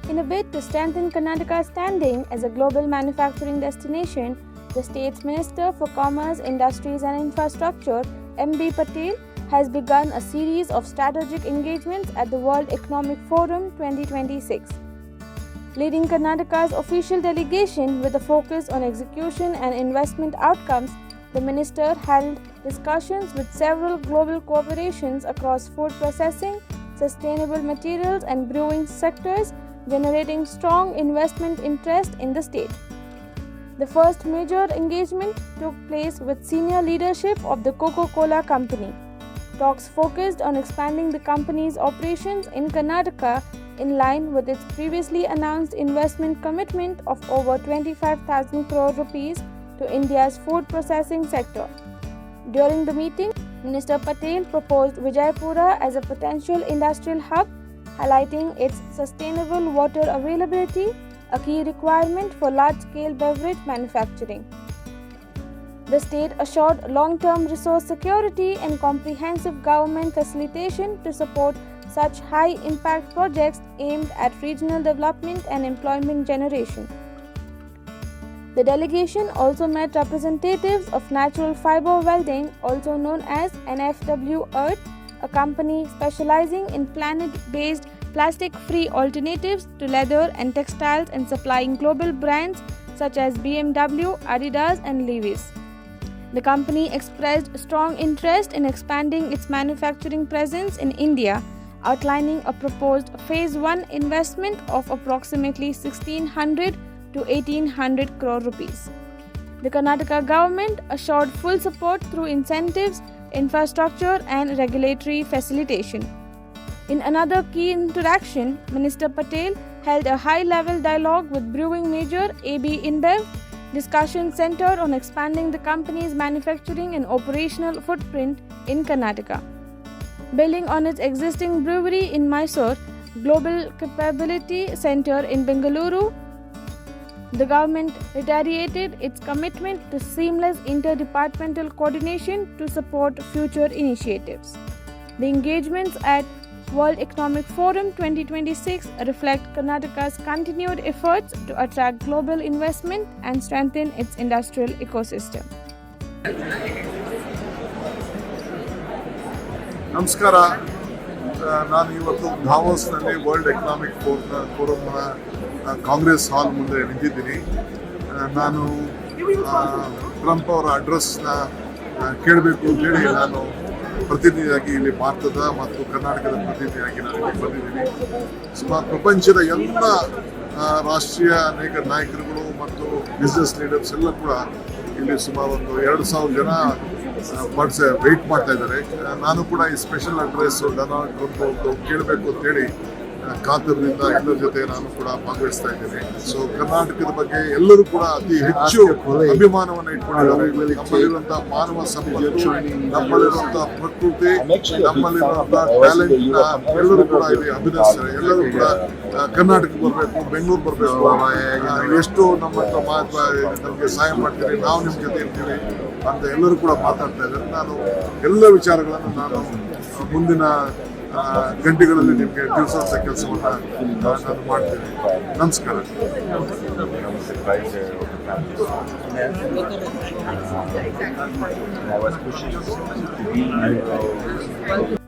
In a bid to strengthen Karnataka's standing as a global manufacturing destination, the state's Minister for Commerce, Industries and Infrastructure, M.B. Patil, has begun a series of strategic engagements at the World Economic Forum 2026. Leading Karnataka's official delegation with a focus on execution and investment outcomes, the minister held discussions with several global corporations across food processing, sustainable materials and brewing sectors, generating strong investment interest in the state. The first major engagement took place with senior leadership of the Coca-Cola company. Talks focused on expanding the company's operations in Karnataka in line with its previously announced investment commitment of over 25,000 crore rupees to India's food processing sector. During the meeting, Minister Patil proposed Vijaypura as a potential industrial hub, highlighting its sustainable water availability, a key requirement for large-scale beverage manufacturing. The state assured long-term resource security and comprehensive government facilitation to support such high-impact projects aimed at regional development and employment generation. The delegation also met representatives of Natural Fiber Welding, also known as NFW Earth, a company specializing in planet-based plastic-free alternatives to leather and textiles and supplying global brands such as BMW, Adidas and Levi's. The company expressed strong interest in expanding its manufacturing presence in India, outlining a proposed Phase 1 investment of approximately 1,600 to 1,800 crore rupees. The Karnataka government assured full support through incentives, infrastructure and regulatory facilitation. In another key interaction, Minister Patel held a high-level dialogue with brewing major AB InBev. Discussions centered on expanding the company's manufacturing and operational footprint in Karnataka. Building on its existing brewery in Mysore, Global Capability Center in Bengaluru, the government reiterated its commitment to seamless interdepartmental coordination to support future initiatives. The engagements at World Economic Forum 2026 reflect Karnataka's continued efforts to attract global investment and strengthen its industrial ecosystem. ನಮಸ್ಕಾರ. ನಾನು ಇವತ್ತು ಧಾವೋಸ್ನಲ್ಲಿ world economic ಫೋರಮ್ನ Congress ಹಾಲ್ ಮುಂದೆ ನಿಂತಿದ್ದೀನಿ. ನಾನು Trump ಅವರ ಅಡ್ರೆಸ್ನ ಕೇಳಬೇಕು ಅಂತೇಳಿ ನಾನು ಪ್ರತಿನಿಧಿಯಾಗಿ ಇಲ್ಲಿ ಭಾರತದ ಮತ್ತು ಕರ್ನಾಟಕದ ಪ್ರತಿನಿಧಿಯಾಗಿ ನಾನು ಇಲ್ಲಿ ಬಂದಿದ್ದೀನಿ. ಸುಮಾರು ಪ್ರಪಂಚದ ಎಲ್ಲ ರಾಷ್ಟ್ರೀಯ ಅನೇಕ ನಾಯಕರುಗಳು ಮತ್ತು ಬಿಸ್ನೆಸ್ ಲೀಡರ್ಸ್ ಎಲ್ಲ ಕೂಡ ಇಲ್ಲಿ ಸುಮಾರು ಒಂದು 2,000 ಜನ ವೆಯ್ಟ್ ಮಾಡ್ತಾ ಇದ್ದಾರೆ. ನಾನು ಕೂಡ ಈ ಸ್ಪೆಷಲ್ ಅಡ್ರೆಸ್ ಡೊನಾಲ್ಡ್ ಟ್ರಂಪ್ ಅವ್ರದ್ದು ಕೇಳಬೇಕು ಅಂತೇಳಿ ಕಾತರದಿಂದ ಎಲ್ಲರ ಜೊತೆ ನಾನು ಕೂಡ ಭಾಗವಹಿಸ್ತಾ ಇದ್ದೇನೆ. ಸೊ ಕರ್ನಾಟಕದ ಬಗ್ಗೆ ಎಲ್ಲರೂ ಕೂಡ ಅತಿ ಹೆಚ್ಚು ಅಭಿಮಾನವನ್ನು ಇಟ್ಕೊಂಡಿದ್ದಾರೆ. ನಮ್ಮಲ್ಲಿರುವಂತಹ ಮಾನವ ಸಂಪತ್ತು, ನಮ್ಮಲ್ಲಿರುವಂತಹ ಪ್ರಕೃತಿ, ನಮ್ಮಲ್ಲಿರುವಂತಹ ಟ್ಯಾಲೆಂಟ್ ಎಲ್ಲರೂ ಕೂಡ ಇಲ್ಲಿ ಅಭಿನಯಿಸ್ತಾರೆ. ಎಲ್ಲರೂ ಕೂಡ ಕರ್ನಾಟಕಕ್ಕೆ ಬರಬೇಕು, ಬೆಂಗಳೂರು ಬರಬೇಕು, ಎಷ್ಟು ನಮ್ಮ ನಮಗೆ ಸಹಾಯ ಮಾಡ್ತೀರಿ, ನಾವು ನಿಮ್ಮ ಜೊತೆ ಇರ್ತೀವಿ ಅಂತ ಎಲ್ಲರೂ ಕೂಡ ಮಾತಾಡ್ತಾ ಇದ್ದಾರೆ. ನಾನು ಎಲ್ಲ ವಿಚಾರಗಳನ್ನು ನಾನು ಮುಂದಿನ ಗಂಟೆಗಳಲ್ಲಿ ನಿಮಗೆ ತಿಳಿಸುವಂಥ ಕೆಲಸವನ್ನು ನಾನು ಮಾಡ್ತೀನಿ. ನಮಸ್ಕಾರ. I was pushing to be